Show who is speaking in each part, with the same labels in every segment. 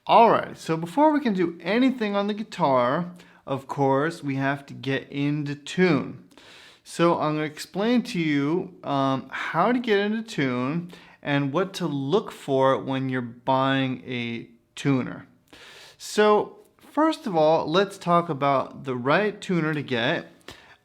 Speaker 1: Alright, so before we can do anything on the guitar, of course, we have to get into tune. So I'm going to explain to you how to get into tune and what to look for when you're buying a tuner. So first of all, let's talk about the right tuner to get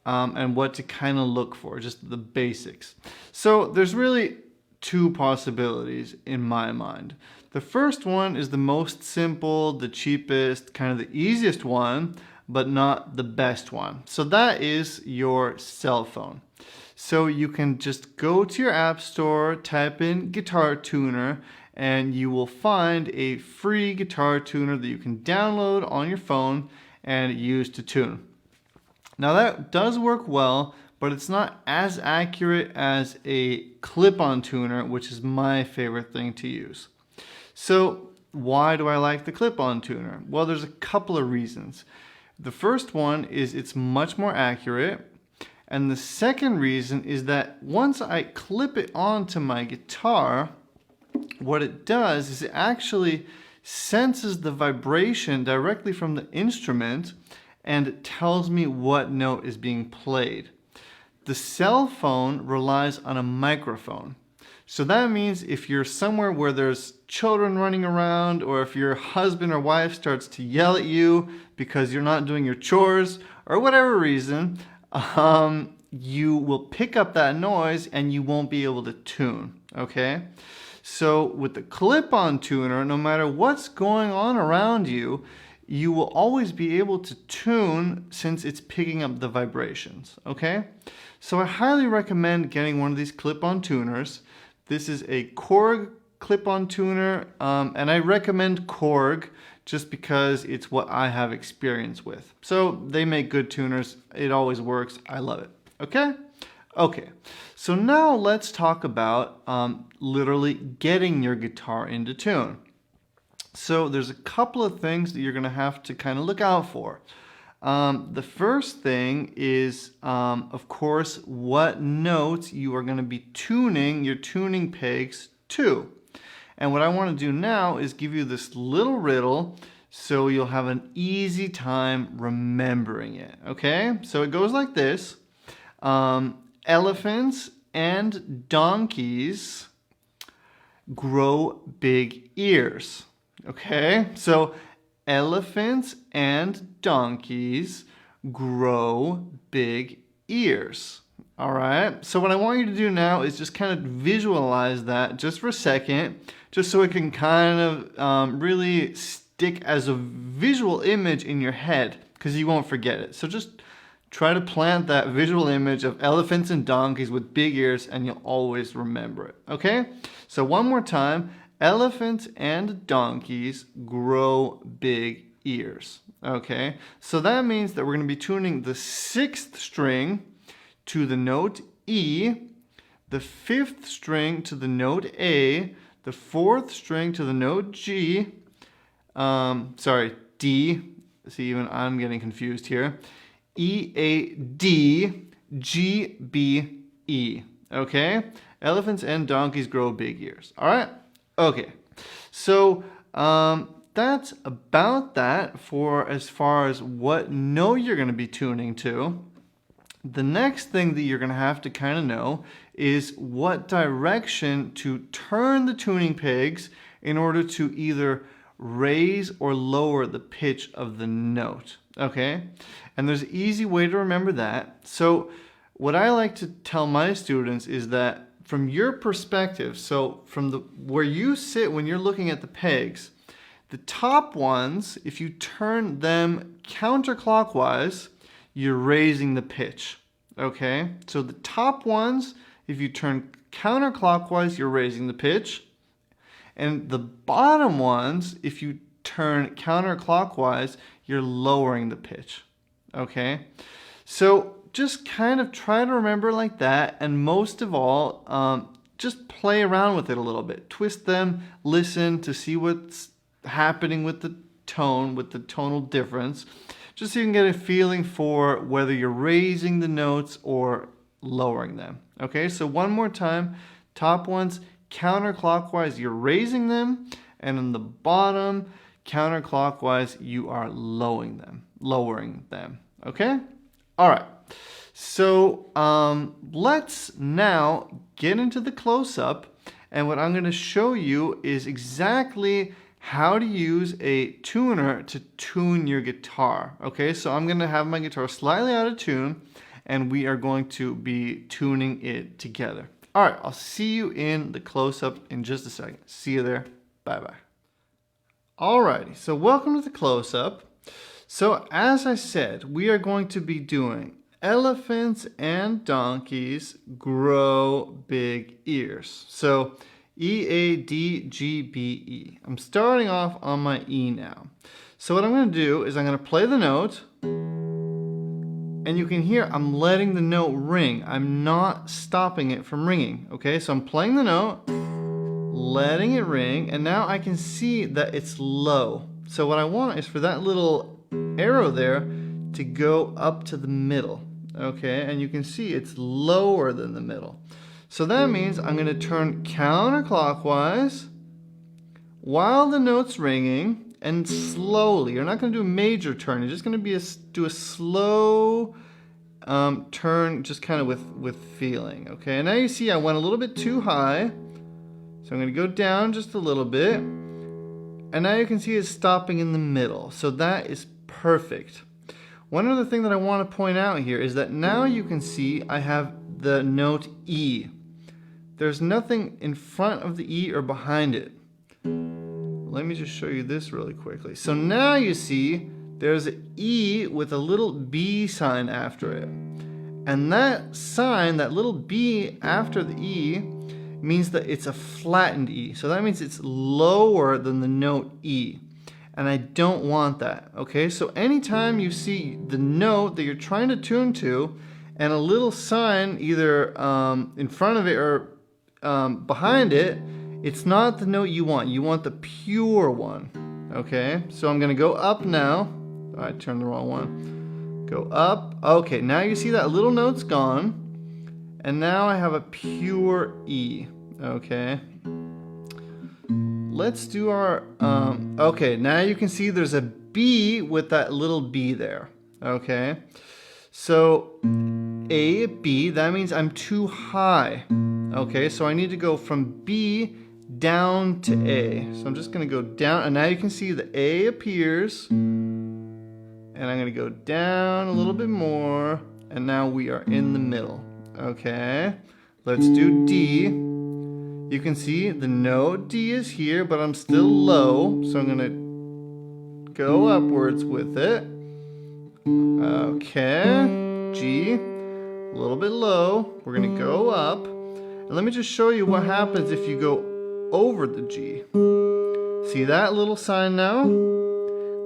Speaker 1: and what to kind of look for, just the basics. So there's really two possibilities in my mind. The first one is the most simple, the cheapest, kind of the easiest one, but not the best one. So that is your cell phone. So you can just go to your app store, type in guitar tuner, and you will find a free guitar tuner that you can download on your phone and use to tune. Now that does work well, but it's not as accurate as a clip-on tuner, which is my favorite thing to use. So why do I like the clip-on tuner? Well, there's a couple of reasons. The first one is it's much more accurate. And the second reason is that once I clip it onto my guitar, what it does is it actually senses the vibration directly from the instrument and it tells me what note is being played. The cell phone relies on a microphone. So that means if you're somewhere where there's children running around, or if your husband or wife starts to yell at you because you're not doing your chores, or whatever reason, you will pick up that noise and you won't be able to tune, okay? So with the clip-on tuner, no matter what's going on around you, you will always be able to tune since it's picking up the vibrations, okay? So I highly recommend getting one of these clip-on tuners. This is a Korg clip-on tuner, and I recommend Korg just because it's what I have experience with. So they make good tuners. It always works. I love it. Okay? Okay. So now let's talk about literally getting your guitar into tune. So there's a couple of things that you're going to have to kind of look out for. The first thing is, of course, what notes you are going to be tuning your tuning pegs to. And what I want to do now is give you this little riddle so you'll have an easy time remembering it. Okay? So it goes like this. Elephants and donkeys grow big ears. Okay? So elephants and donkeys grow big ears. All right. So what I want you to do now is just kind of visualize that just for a second, just so it can kind of really stick as a visual image in your head, because you won't forget it. So just try to plant that visual image of elephants and donkeys with big ears and you'll always remember it. Okay? So one more time. Elephants and donkeys grow big ears. Okay, so that means that we're going to be tuning the 6th string to the note E, the 5th string to the note A, the 4th string to the note G, D. See, even I'm getting confused here. E, A, D, G, B, E. Okay, elephants and donkeys grow big ears. All right. Okay, so that's about that for as far as what note you're going to be tuning to. The next thing that you're going to have to kind of know is what direction to turn the tuning pegs in order to either raise or lower the pitch of the note. Okay, and there's an easy way to remember that. So what I like to tell my students is that from your perspective, so from where you sit when you're looking at the pegs, the top ones, if you turn them counterclockwise, you're raising the pitch. Okay? So the top ones, if you turn counterclockwise, you're raising the pitch. And the bottom ones, if you turn counterclockwise, you're lowering the pitch. Okay? So just kind of try to remember like that, and most of all, just play around with it a little bit. Twist them, listen to see what's happening with the tone, with the tonal difference, just so you can get a feeling for whether you're raising the notes or lowering them. Okay, so one more time, top ones counterclockwise, you're raising them, and on the bottom, counterclockwise, you are lowering them. Okay? All right. So let's now get into the close-up, and what I'm going to show you is exactly how to use a tuner to tune your guitar. Okay, so I'm going to have my guitar slightly out of tune, and we are going to be tuning it together. All right, I'll see you in the close-up in just a second. See you there. Bye-bye. Alrighty, so welcome to the close-up. So as I said, we are going to be doing elephants and donkeys grow big ears. So E, A, D, G, B, E. I'm starting off on my E now. So what I'm going to do is I'm going to play the note, and you can hear I'm letting the note ring. I'm not stopping it from ringing. Okay, so I'm playing the note, letting it ring, and now I can see that it's low. So what I want is for that little arrow there to go up to the middle. Okay, and you can see it's lower than the middle. So that means I'm going to turn counterclockwise while the note's ringing, and slowly. You're not going to do a major turn. You're just going to do a slow turn, just kind of with feeling. Okay, and now you see I went a little bit too high. So I'm going to go down just a little bit. And now you can see it's stopping in the middle. So that is perfect. One other thing that I want to point out here is that now you can see I have the note E. There's nothing in front of the E or behind it. Let me just show you this really quickly. So now you see there's an E with a little B sign after it. And that sign, that little B after the E, means that it's a flattened E. So that means it's lower than the note E. And I don't want that. Okay, so anytime you see the note that you're trying to tune to and a little sign either in front of it or behind it, it's not the note you want. You want the pure one. Okay, so I'm going to go up now. Oh, I turned the wrong one. Go up. Okay, now you see that little note's gone. And now I have a pure E. Okay. Let's do our, okay, now you can see there's a B with that little B there, okay? So, A, B, that means I'm too high, okay? So I need to go from B down to A. So I'm just gonna go down, and now you can see the A appears, and I'm gonna go down a little bit more, and now we are in the middle, okay? Let's do D. You can see the note D is here, but I'm still low, so I'm going to go upwards with it. Okay, G, a little bit low. We're going to go up. And let me just show you what happens if you go over the G. See that little sign now?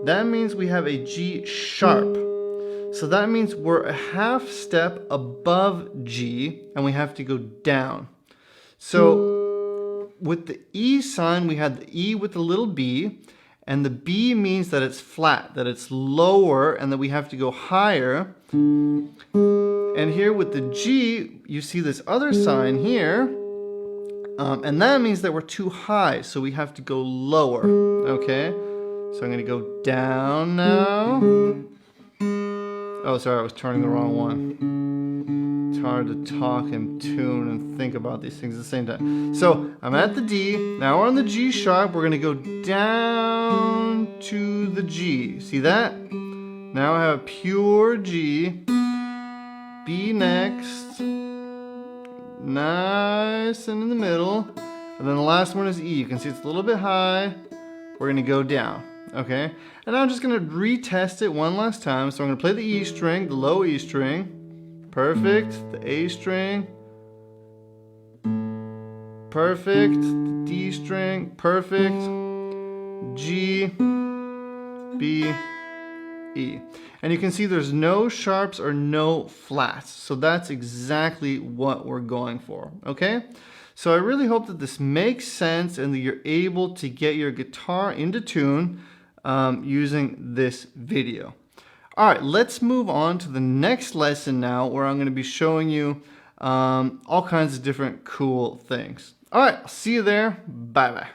Speaker 1: That means we have a G sharp. So that means we're a half step above G, and we have to go down. So with the E sign, we had the E with the little B, and the B means that it's flat, that it's lower, and that we have to go higher. And here with the G, you see this other sign here, and that means that we're too high, so we have to go lower, okay? So I'm gonna go down now. Oh, sorry, I was turning the wrong one. It's hard to talk and tune and think about these things at the same time. So I'm at the D. Now we're on the G sharp. We're going to go down to the G. See that? Now I have a pure G. B next. Nice and in the middle. And then the last one is E. You can see it's a little bit high. We're going to go down. Okay, and now I'm just going to retest it one last time. So I'm going to play the E string, the low E string. Perfect. The A string. Perfect. The D string. Perfect. G, B, E. And you can see there's no sharps or no flats. So that's exactly what we're going for. Okay? So I really hope that this makes sense and that you're able to get your guitar into tune using this video. All right, let's move on to the next lesson now, where I'm going to be showing you all kinds of different cool things. All right, I'll see you there. Bye-bye.